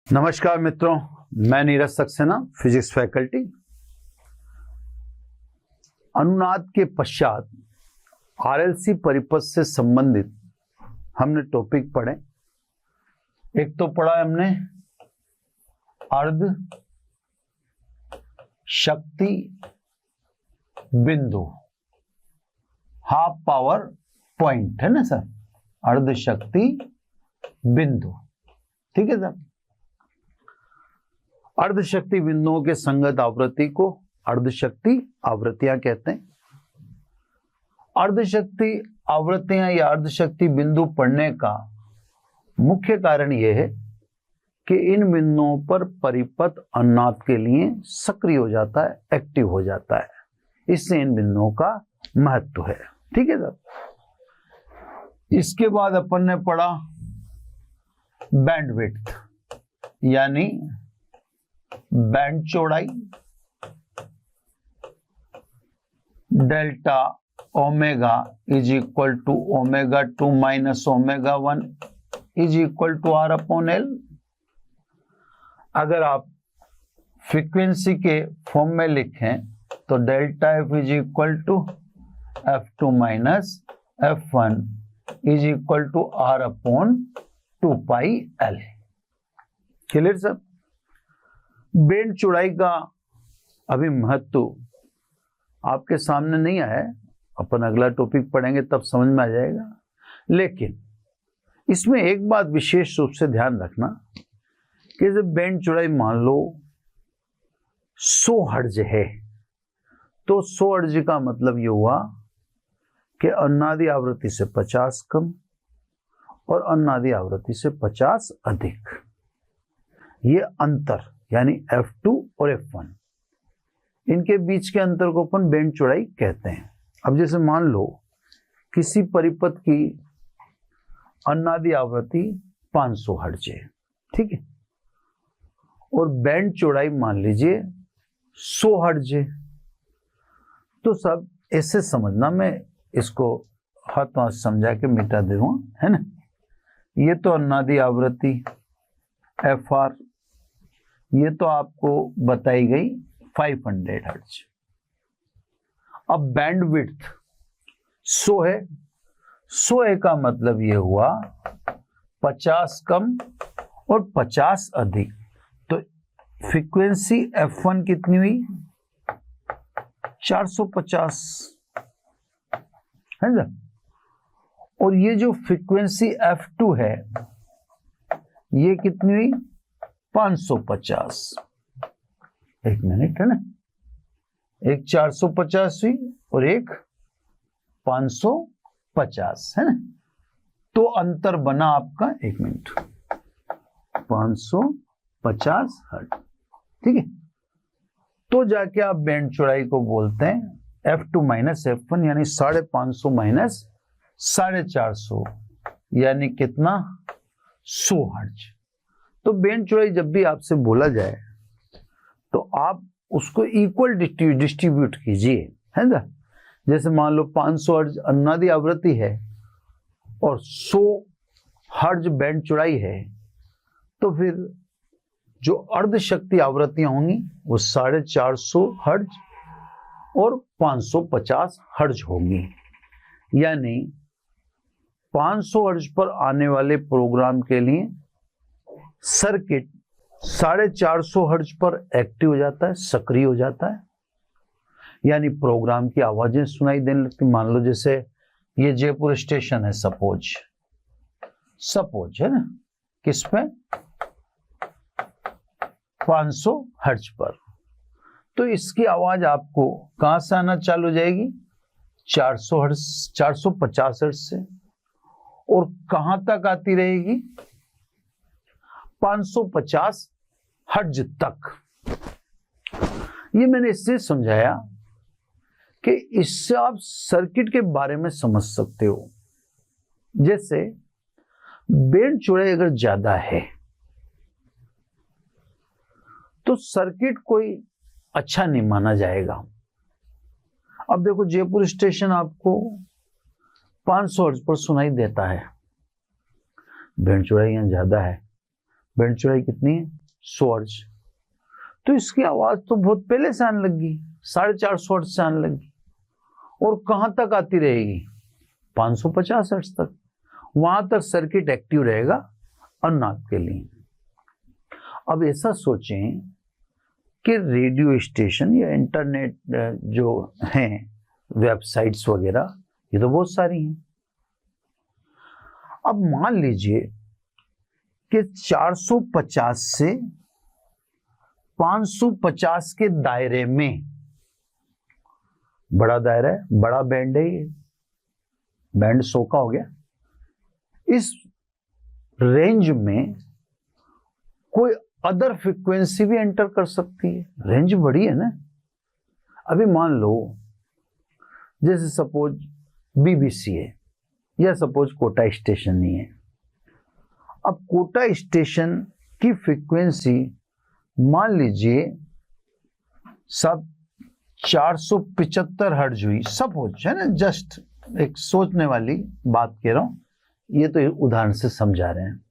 नमस्कार मित्रों, मैं नीरज सक्सेना, फिजिक्स फैकल्टी। अनुनाद के पश्चात आरएलसी परिपथ से संबंधित हमने टॉपिक पढ़े। एक तो पढ़ा हमने अर्ध शक्ति बिंदु, हाफ पावर पॉइंट है ना सर, अर्ध शक्ति बिंदु, ठीक है सर। अर्धशक्ति बिंदुओं के संगत आवृत्ति को अर्धशक्ति आवृत्तियां कहते हैं। अर्धशक्ति आवृत्तियां या अर्धशक्ति बिंदु पढ़ने का मुख्य कारण यह है कि इन बिंदुओं पर परिपथ अनुनाद के लिए सक्रिय हो जाता है, एक्टिव हो जाता है। इससे इन बिंदुओं का महत्व है, ठीक है सर। इसके बाद अपन ने पढ़ा बैंडविड्थ यानी बैंड चौड़ाई, delta omega is equal to omega 2 minus omega 1 is equal to R upon L. अगर आप फ्रीक्वेंसी के फॉर्म में लिखें तो delta F is equal to F2 minus F1 is equal to R upon 2 pi L. Clear sir. Band चौड़ाई का अभी महत्व आपके सामने नहीं आया, अपन अगला टॉपिक पढ़ेंगे तब समझ में आ जाएगा। लेकिन इसमें एक बात विशेष रूप से ध्यान रखना कि जब बैंड चौड़ाई मान लो 100 हर्ट्ज है तो 100 हर्ट्ज का मतलब ये हुआ कि अनुनादी आवृत्ति से 50 कम और अनुनादी आवृत्ति से 50 अधिक। ये अंतर यानी F2 और F1, इनके बीच के अंतर को अपन बैंड चौड़ाई कहते हैं। अब जैसे मान लो किसी परिपथ की अनुनादी आवृत्ति 500 हर्ट्ज है, ठीक है, और बैंड चौड़ाई मान लीजिए 100 हर्ट्ज है, तो सब ऐसे समझना, मैं इसको हाथों से समझा के मिटा दे रहा हूं, है ना। ये तो अनुनादी आवृत्ति FR, ये तो आपको बताई गई 500 हर्ट्ज। अब बैंडविड्थ 100 है, 100 है का मतलब ये हुआ 50 कम और 50 अधिक। तो फ्रीक्वेंसी F1 कितनी हुई? 450 है ना। और ये जो फ्रीक्वेंसी F2 है ये कितनी हुई? 550। एक मिनट है ना, एक 450 हुई और एक 550 है ना। तो अंतर बना आपका, एक मिनट, 550 हर्ट्ज, ठीक है। तो जाके आप बैंड चौड़ाई को बोलते हैं F2 माइनस F1 यानी 550 माइनस 450 यानी कितना? 100 हर्ट्ज। तो बैंड चौड़ाई जब भी आपसे बोला जाए तो आप उसको इक्वल डिस्ट्रीब्यूट कीजिए, है ना। जैसे मान लो 500 हर्ट्ज अनुनादी आवृत्ति है और 100 हर्ट्ज बैंड चौड़ाई है, तो फिर जो अर्धशक्ति आवृत्तियां होंगी वो 450 हर्ट्ज और 550 हर्ट्ज होंगी। यानी 500 हर्ट्ज पर आने वाले प्रोग्राम के लिए सर्किट 450 हर्ट्ज पर एक्टिव हो जाता है, सक्रिय हो जाता है, यानी प्रोग्राम की आवाजें सुनाई देने लगती। मान लो जैसे ये जयपुर स्टेशन है, सपोज है ना, किस पे? 500 हर्ट्ज पर। तो इसकी आवाज आपको कहां से आना चालू हो जाएगी? 400 हर्ट्ज, 450 हर्ट्ज से, और कहां तक आती रहेगी? 550 हर्ट्ज तक। ये मैंने इससे समझाया कि इससे आप सर्किट के बारे में समझ सकते हो। जैसे बैंड चौड़ाई अगर ज्यादा है तो सर्किट कोई अच्छा नहीं माना जाएगा। अब देखो जयपुर स्टेशन आपको 500 हर्ट्ज पर सुनाई देता है, बैंड चौड़ाई यहाँ ज्यादा है, बैंड चौड़ाई कितनी है? 100 हर्ट्ज। तो इसकी आवाज तो बहुत पहले से आने लगी, 450 हर्ट्ज से आने लगी, और कहां तक आती रहेगी? 550 हर्ट्ज तक। वहां तक सर्किट एक्टिव रहेगा अनुनाद के लिए। अब ऐसा सोचें कि रेडियो स्टेशन या इंटरनेट जो हैं, वेबसाइट्स वगैरह, ये तो बहुत सारी हैं। अब मान लीजिए कि 450 से 550 के दायरे में, बड़ा दायरा है, बड़ा बैंड है, ये बैंड 100 का हो गया, इस रेंज में कोई अदर फ्रीक्वेंसी भी एंटर कर सकती है। रेंज बड़ी है ना। अभी मान लो जैसे सपोज बीबीसी है, या सपोज कोटा स्टेशन नहीं है। अब कोटा स्टेशन की फ्रीक्वेंसी मान लीजिए सब 475 हर्ट्ज हुई, सपोज है ना, जस्ट एक सोचने वाली बात कह रहा हूं, ये तो उदाहरण से समझा रहे हैं।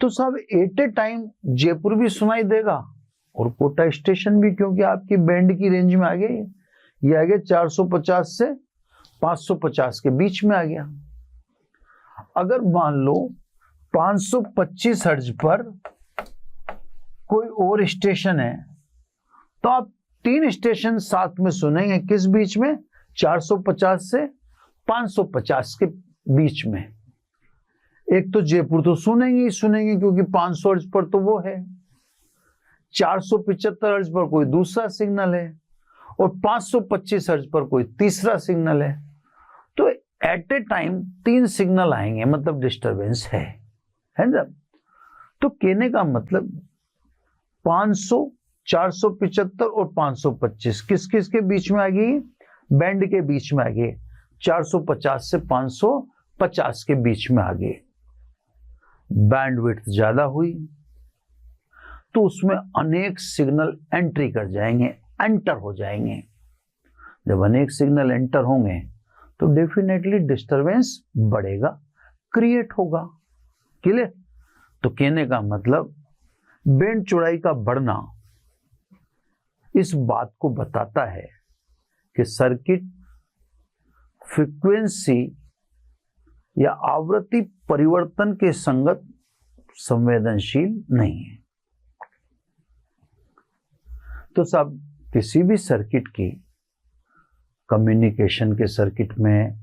तो सब एट ए टाइम जयपुर भी सुनाई देगा और कोटा स्टेशन भी, क्योंकि आपकी बैंड की रेंज में आ गया, ये आ गया 450 से 550 के बीच में आ गया। अगर मान लो 525 हर्ट्ज पर कोई और स्टेशन है, तो आप 3 स्टेशन साथ में सुनेंगे, किस बीच में? 450 से 550 के बीच में। एक तो जयपुर तो सुनेंगे ही सुनेंगे, क्योंकि 500 हर्ट्ज पर तो वो है, 475 हर्ट्ज पर कोई दूसरा सिग्नल है, और 525 हर्ट्ज पर कोई तीसरा सिग्नल है। तो एट ए टाइम 3 सिग्नल आएंगे, मतलब डिस्टरबेंस है ना। तो कहने का मतलब 500, 475 और 525 किस किस के बीच में आ गई? बैंड के बीच में आ गई। 450 से 550 के बीच में आ गई। बैंडविड्थ ज्यादा हुई तो उसमें अनेक सिग्नल एंट्री कर जाएंगे, एंटर हो जाएंगे। जब अनेक सिग्नल एंटर होंगे तो डेफिनेटली डिस्टरबेंस बढ़ेगा, क्रिएट होगा। क्लियर? तो कहने का मतलब बैंड चौड़ाई का बढ़ना इस बात को बताता है कि सर्किट फ्रीक्वेंसी या आवृत्ति परिवर्तन के संगत संवेदनशील नहीं है। तो सब किसी भी सर्किट की, कम्युनिकेशन के सर्किट में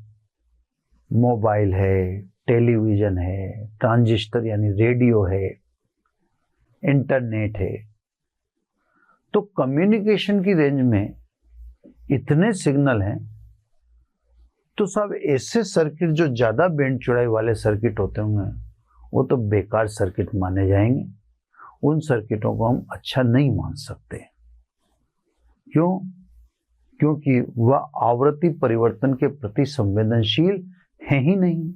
मोबाइल है, टेलीविजन है, ट्रांजिस्टर यानी रेडियो है, इंटरनेट है, तो कम्युनिकेशन की रेंज में इतने सिग्नल हैं, तो सब ऐसे सर्किट जो ज्यादा बैंड चौड़ाई वाले सर्किट होते होंगे वो तो बेकार सर्किट माने जाएंगे। उन सर्किटों को हम अच्छा नहीं मान सकते। क्यों? क्योंकि वह आवृत्ति परिवर्तन के प्रति संवेदनशील है ही नहीं।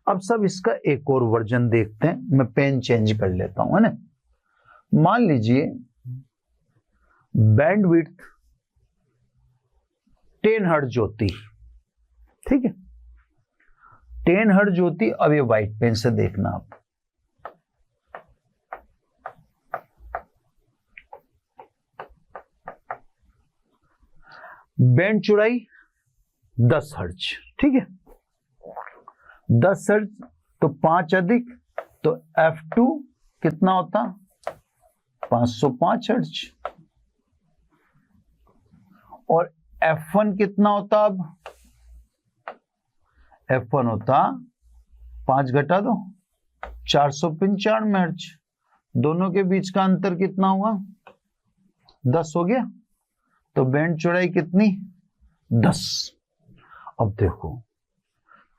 अब सब इसका एक और वर्जन देखते हैं। मैं पेन चेंज कर लेता हूं, है ना। मान लीजिए बैंडविड्थ 10 हर्ट्ज होती, ठीक है, 10 हर्ट्ज होती। अब ये व्हाइट पेन से देखना आप, बैंड चौड़ाई 10 हर्ट्ज, ठीक है। 10 हर्ट्ज तो 5 अधिक, तो F2 कितना होता? 505 हर्ट्ज। और F1 कितना होता? अब F1 होता 5 घटा दो 495 हर्ट्ज। दोनों के बीच का अंतर कितना हुआ? 10 हो गया। तो बैंड चौड़ाई कितनी? 10। अब देखो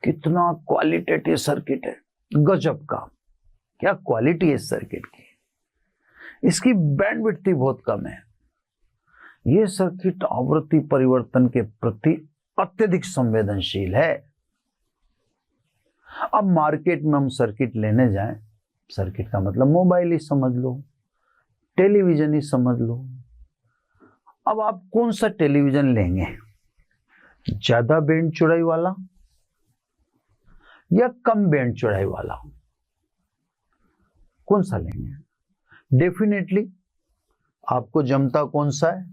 कितना क्वालिटेटिव सर्किट है, गजब का। क्या क्वालिटी है इस सर्किट की। इसकी बैंडविड्थ बहुत कम है। यह सर्किट आवृत्ति परिवर्तन के प्रति अत्यधिक संवेदनशील है। अब मार्केट में हम सर्किट लेने जाएं, सर्किट का मतलब मोबाइल ही समझ लो, टेलीविजन ही समझ लो। अब आप कौन सा टेलीविजन लेंगे? ज्यादा बैंड चौड़ाई वाला या कम बैंड चौड़ाई वाला? कौन सा लेंगे? डेफिनेटली आपको जमता कौन सा है?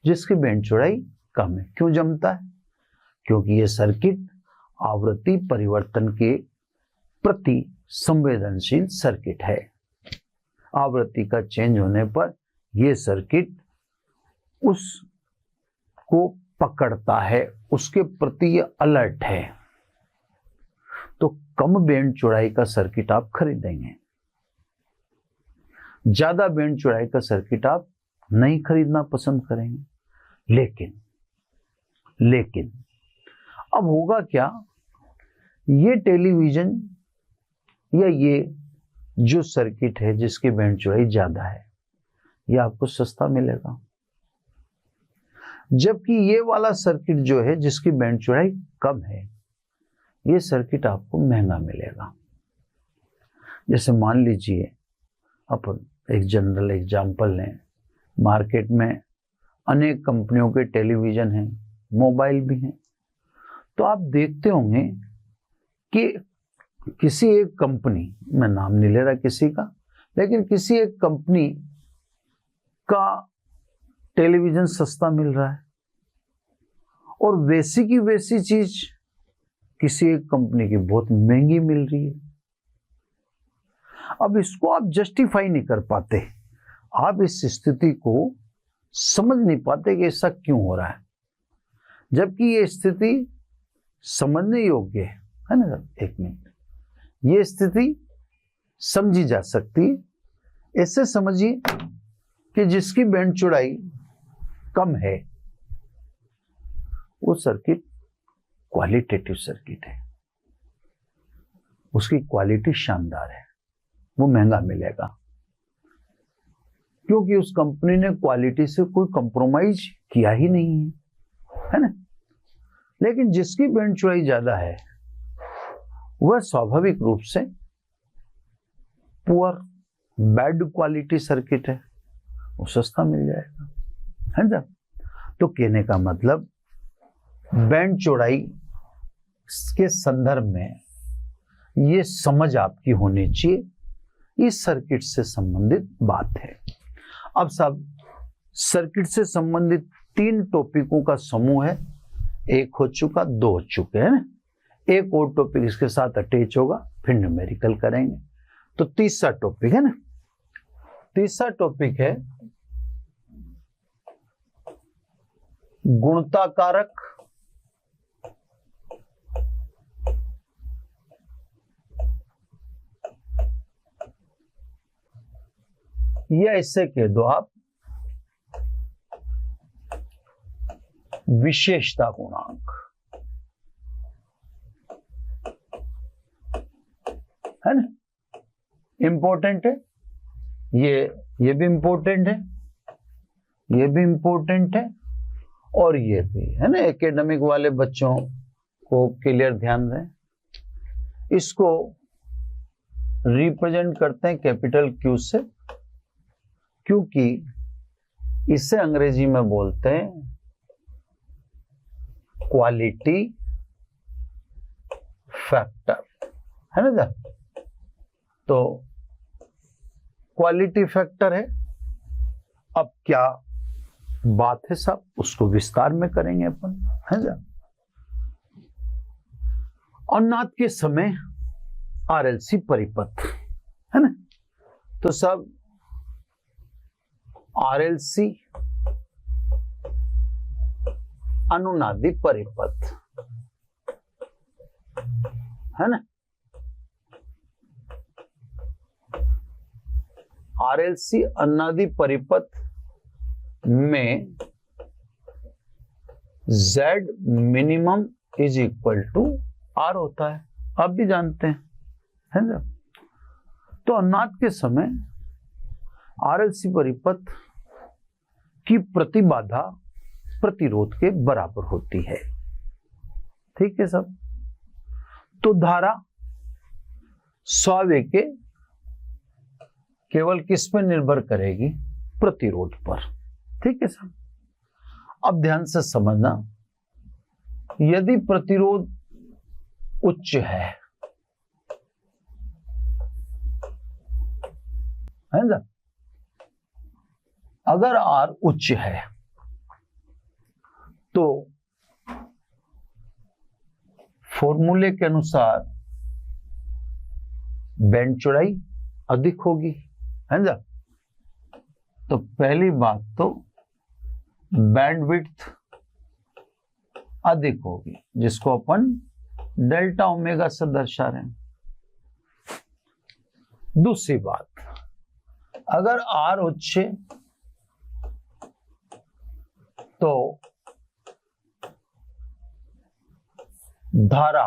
जिसकी बैंड चौड़ाई कम है। क्यों जमता है? क्योंकि ये सर्किट आवृत्ति परिवर्तन के प्रति संवेदनशील सर्किट है। आवृत्ति का चेंज होने पर यह सर्किट उसको पकड़ता है, उसके प्रति ये अलर्ट है। तो कम बैंड चौड़ाई का सर्किट आप खरीदेंगे, ज्यादा बैंड चौड़ाई का सर्किट आप नहीं खरीदना पसंद करेंगे। लेकिन अब होगा क्या, ये टेलीविजन या ये जो सर्किट है जिसकी बैंड चौड़ाई ज्यादा है, ये आपको सस्ता मिलेगा, जबकि ये वाला सर्किट जो है जिसकी बैंड चौड़ाई कम है, ये सर्किट आपको महंगा मिलेगा। जैसे मान लीजिए अपन एक जनरल एग्जांपल लें, मार्केट में अनेक कंपनियों के टेलीविजन हैं, मोबाइल भी हैं। तो आप देखते होंगे कि किसी एक कंपनी, मैं नाम नहीं ले रहा किसी का, लेकिन किसी एक कंपनी का टेलीविजन सस्ता मिल रहा है और वैसी की वैसी चीज किसी एक कंपनी की बहुत महंगी मिल रही है। अब इसको आप जस्टिफाई नहीं कर पाते, आप इस स्थिति को समझ नहीं पाते कि ऐसा क्यों हो रहा है, जबकि ये स्थिति समझने योग्य है ना। एक मिनट, ये स्थिति समझी जा सकती है। ऐसे समझिए कि जिसकी बैंड चौड़ाई कम है वो सर्किट क्वालिटेटिव सर्किट है, उसकी क्वालिटी शानदार है, वो महंगा मिलेगा क्योंकि उस कंपनी ने क्वालिटी से कोई कंप्रोमाइज किया ही नहीं है ना। लेकिन जिसकी बैंड चौड़ाई ज्यादा है वह स्वाभाविक रूप से पुअर बैड क्वालिटी सर्किट है, वो सस्ता मिल जाएगा, है ना। तो कहने का मतलब बैंड चौड़ाई के संदर्भ में ये समझ आपकी होनी चाहिए, इस सर्किट से संबंधित बात है। अब सब सर्किट से संबंधित 3 टॉपिकों का समूह है, एक हो चुका, 2 हो चुके हैं ना, एक और टॉपिक इसके साथ अटैच होगा, फिर न्यूमेरिकल करेंगे। तो तीसरा टॉपिक है ना, तीसरा टॉपिक है गुणता कारक या इससे कह दो आप विशेषता गुणांक, है ना। इंपॉर्टेंट है ये भी इंपॉर्टेंट है, ये भी इंपॉर्टेंट है और ये भी है ना। एकेडमिक वाले बच्चों को क्लियर ध्यान दें, इसको रिप्रेजेंट करते हैं कैपिटल क्यू से, क्योंकि इसे अंग्रेजी में बोलते हैं क्वालिटी फैक्टर, है ना। तो क्वालिटी फैक्टर है। अब क्या बात है सब, उसको विस्तार में करेंगे अपन, है ना। अनाद के समय आरएलसी परिपथ, है ना। तो सब आरएलसी अनुनादी परिपथ, है ना। आरएलसी अनुनादी परिपथ में Z minimum is equal to R होता है, आप भी जानते हैं, है ना। तो अनुनाद के समय आरएलसी परिपथ की प्रतिबाधा प्रतिरोध के बराबर होती है, ठीक है सब। तो धारा स्वावेग केवल किस पर निर्भर करेगी, प्रतिरोध पर, ठीक है सब। अब ध्यान से समझना, यदि प्रतिरोध उच्च है है ना। अगर R उच्च है तो फॉर्मूले के अनुसार बैंड चौड़ाई अधिक होगी, है ना। तो पहली बात तो बैंडविड्थ अधिक होगी, जिसको अपन डेल्टा ओमेगा से दर्शा रहे हैं। दूसरी बात, अगर R उच्च तो धारा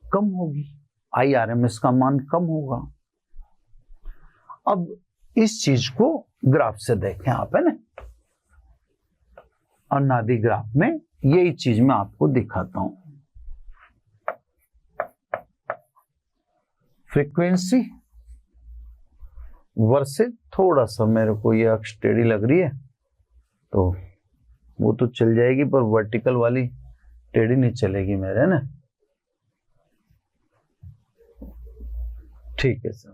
कम होगी, IRMS का मान कम होगा। अब इस चीज को ग्राफ से देखें आप, है ना। अनुनादी ग्राफ में यही चीज मैं आपको दिखाता हूं। फ्रीक्वेंसी वर्सेस, थोड़ा सा मेरे को ये अक्ष टेढ़ी लग रही है तो वो तो चल जाएगी, पर वर्टिकल वाली टेढ़ी नहीं चलेगी मेरे, ना। ठीक है सर,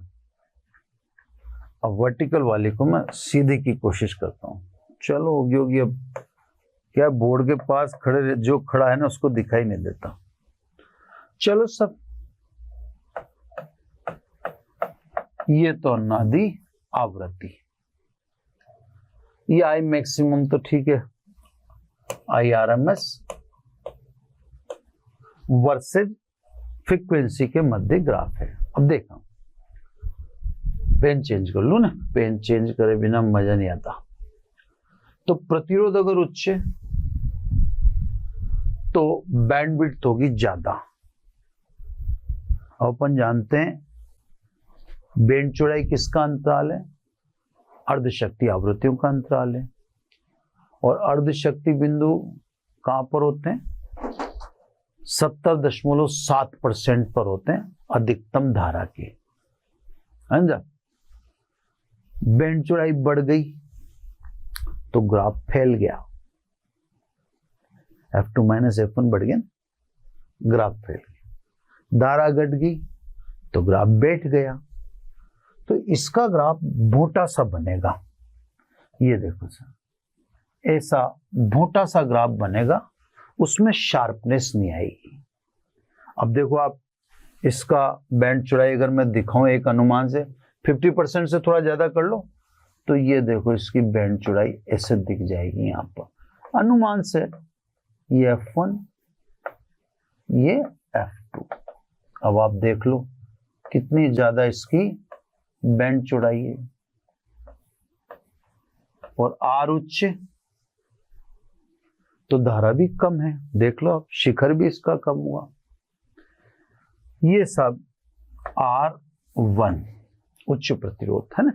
अब वर्टिकल वाली को मैं सीधी की कोशिश करता हूं। चलो होगी होगी, अब क्या बोर्ड के पास खड़े जो खड़ा है ना उसको दिखाई नहीं देता। चलो सब, ये तो अनुनादी आवृत्ति, ये आई मैक्सिमम तो ठीक है, IRMS वर्सेस फ्रीक्वेंसी के मध्य ग्राफ है। अब देखा, पेन चेंज कर लू ना, पेन चेंज करे बिना मजा नहीं आता। तो प्रतिरोध अगर उच्च तो बैंडविड्थ होगी ज्यादा। अपन जानते हैं बैंड चौड़ाई किसका अंतराल है? अर्धशक्ति आवृत्तियों का अंतराल है। और अर्धशक्ति बिंदु कहां पर होते हैं? 70.7% पर होते हैं अधिकतम धारा के, है ना। बैंड चौड़ाई बढ़ गई तो ग्राफ फैल गया, F2 - F1 बढ़ गया, ग्राफ फैल गया। धारा घट गई तो ग्राफ बैठ गया, तो इसका ग्राफ मोटा सा बनेगा। ये देखो सर, ऐसा मोटा सा ग्राफ बनेगा, उसमें शार्पनेस नहीं आएगी। अब देखो आप, इसका बैंड चौड़ाई अगर मैं दिखाऊं एक अनुमान से 50% से थोड़ा ज्यादा कर लो, तो ये देखो इसकी बैंड चौड़ाई ऐसे दिख जाएगी यहाँ पर अनुमान से। ये F1, ये F2। अब आप देख लो कितनी ज्यादा इसकी बैंड चौड़ाई है। और R उच्च तो धारा भी कम है, देख लो आप, शिखर भी इसका कम हुआ। ये सब R1 उच्च प्रतिरोध है ना,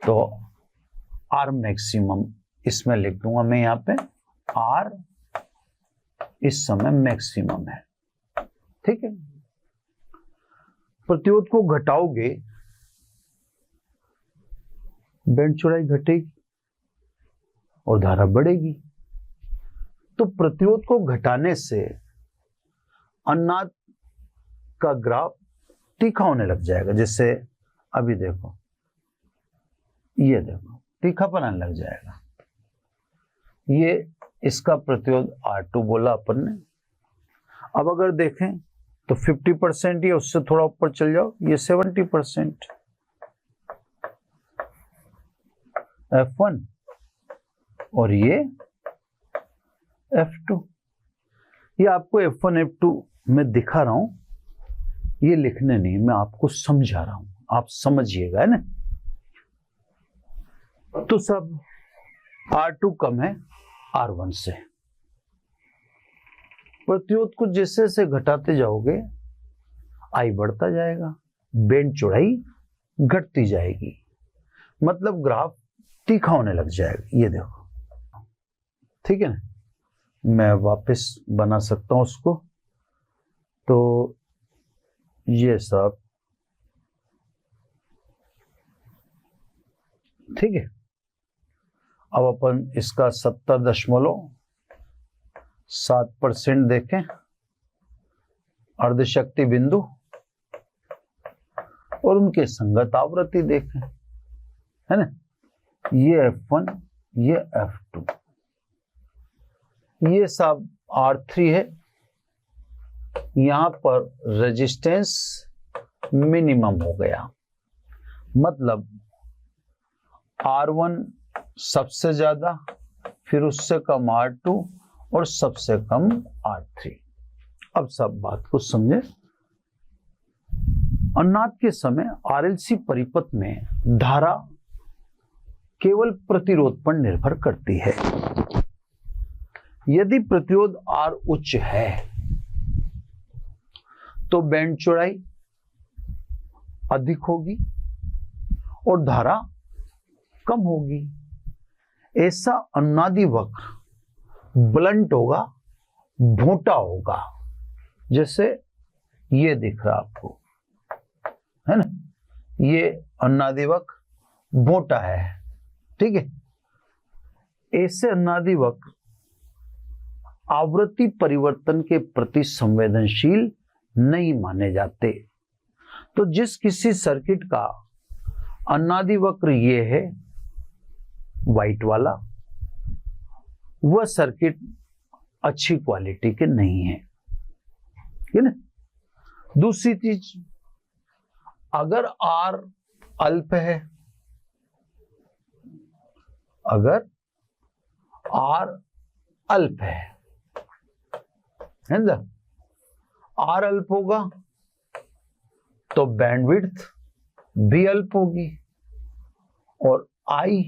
तो R मैक्सिमम इसमें लिख दूंगा मैं यहाँ पे, R इस समय मैक्सिमम है, ठीक है। प्रतिरोध को घटाओगे बैंड चौड़ाई घटेगी और धारा बढ़ेगी। तो प्रतिरोध को घटाने से अनुनाद का ग्राफ तीखा होने लग जाएगा। जैसे अभी देखो, ये देखो तीखापन आने लग जाएगा। ये इसका प्रतिरोध R2 बोला अपन ने। अब अगर देखें तो 50% या उससे थोड़ा ऊपर चल जाओ, ये 70% F1 और ये F2। ये आपको F1 F2 मैं दिखा रहा हूं, ये लिखने नहीं, मैं आपको समझा रहा हूं, आप समझिएगा, है ना। तो सब R2 कम है R1 से। प्रतिरोध को जैसे जैसे घटाते जाओगे I बढ़ता जाएगा, बैंड चौड़ाई घटती जाएगी, मतलब ग्राफ तीखा होने लग जाएगा। ये देखो, ठीक है ना। मैं वापस बना सकता हूं उसको। तो ये सब ठीक है। अब अपन इसका 70.7% देखें, अर्धशक्ति बिंदु और उनके संगत आवृत्ति देखें, है ना। ये F1, ये F2, ये सब R3 है। यहां पर रेजिस्टेंस मिनिमम हो गया, मतलब R1 सबसे ज्यादा, फिर उससे कम R2 और सबसे कम R3। अब सब बात को समझे। अनुनाद के समय RLC परिपथ में धारा केवल प्रतिरोध पर निर्भर करती है। यदि प्रतिरोध R उच्च है तो बैंड चौड़ाई अधिक होगी और धारा कम होगी। ऐसा अनुनादी वक्र ब्लंट होगा, भोंटा होगा, जैसे ये दिख रहा आपको, है ना। ये अनुनादी वक्र भोंटा है, ठीक है। ऐसे अनुनादी वक्र आवृत्ति परिवर्तन के प्रति संवेदनशील नहीं माने जाते। तो जिस किसी सर्किट का अनुनादी वक्र ये है, व्हाइट वाला, वह सर्किट अच्छी क्वालिटी के नहीं है, ना। दूसरी चीज, अगर R अल्प है, अगर R अल्प है ना, R अल्प होगा तो बैंडविड्थ भी अल्प होगी और I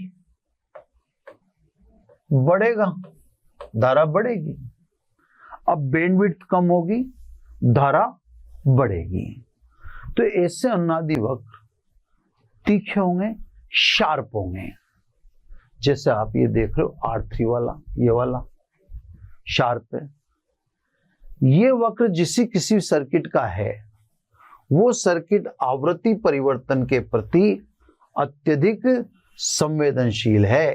बढ़ेगा, धारा बढ़ेगी। अब बैंडविड्थ कम होगी, धारा बढ़ेगी। तो ऐसे अनुनादी वक्र तीखे होंगे, शार्प होंगे। जैसे आप ये देख रहे हो R3 वाला, ये वाला शार्प है। ये वक्र जिसी किसी सर्किट का है, वो सर्किट आवृत्ति परिवर्तन के प्रति अत्यधिक संवेदनशील है।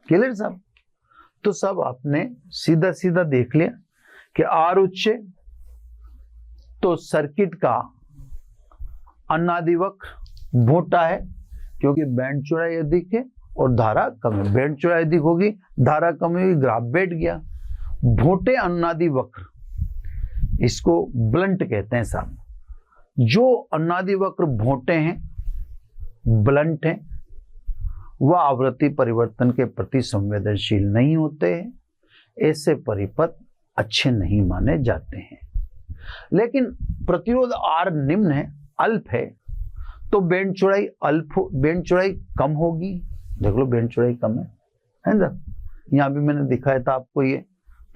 क्लियर साहब? तो सब आपने सीधा सीधा देख लिया कि R उच्च तो सर्किट का अनुनादी वक्र भोंटा है, क्योंकि बैंड चौड़ाई अधिक है और धारा कम है। बैंड चौड़ाई अधिक होगी, धारा कम होगी, ग्राफ बैठ गया। भोंटे अनुनादी वक्र, इसको ब्लंट कहते हैं साहब। जो अनुनादी वक्र भोंटे हैं, ब्लंट हैं, वह आवृत्ति परिवर्तन के प्रति संवेदनशील नहीं होते हैं। ऐसे परिपथ अच्छे नहीं माने जाते हैं। लेकिन प्रतिरोध R निम्न है, अल्प है, तो बैंड चौड़ाई कम होगी। देख लो बैंड चौड़ाई कम है ना। यहां भी मैंने दिखाया था आपको, ये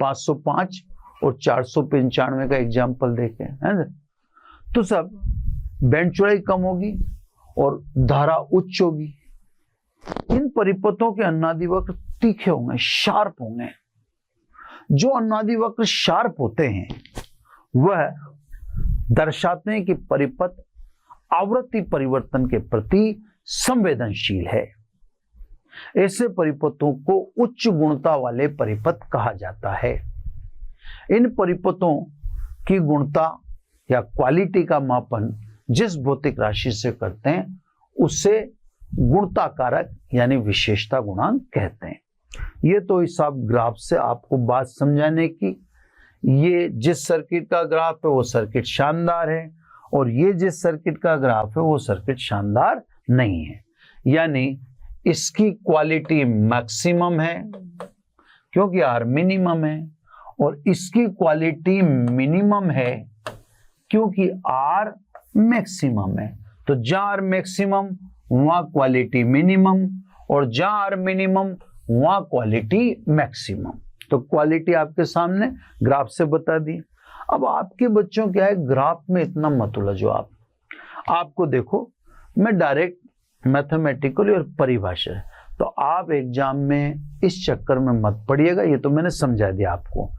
505 और 495 का एग्जाम्पल देखे, है ना। तो सब बैंड चौड़ाई कम होगी और धारा उच्च होगी। इन परिपथों के अनुनादी वक्र तीखे होंगे, शार्प होंगे। जो अनुनादी वक्र शार्प होते हैं वह दर्शाते हैं कि परिपथ आवृत्ति परिवर्तन के प्रति संवेदनशील है। ऐसे परिपथों को उच्च गुणता वाले परिपथ कहा जाता है। इन परिपथों की गुणता या क्वालिटी का मापन जिस भौतिक राशि से करते हैं उसे गुणता कारक यानी विशेषता गुणांक कहते हैं। ये तो इस ग्राफ से आपको बात समझाने की, ये जिस सर्किट का ग्राफ है वो सर्किट शानदार है और ये जिस सर्किट का ग्राफ है वो सर्किट शानदार नहीं है। यानी इसकी क्वालिटी मैक्सिमम है क्योंकि R मिनिमम है, और इसकी क्वालिटी मिनिमम है क्योंकि R मैक्सिमम है। तो जहां R मैक्सिमम वहां क्वालिटी मिनिमम, और जहां R मिनिमम वहां क्वालिटी मैक्सिमम। तो क्वालिटी आपके सामने ग्राफ से बता दी। अब आपके बच्चों क्या है, ग्राफ में इतना मत उलझो। आपको देखो, मैं डायरेक्ट मैथमेटिकली और परिभाषा, तो आप एग्जाम में इस चक्कर में मत पड़िएगा। ये तो मैंने समझा दिया आपको।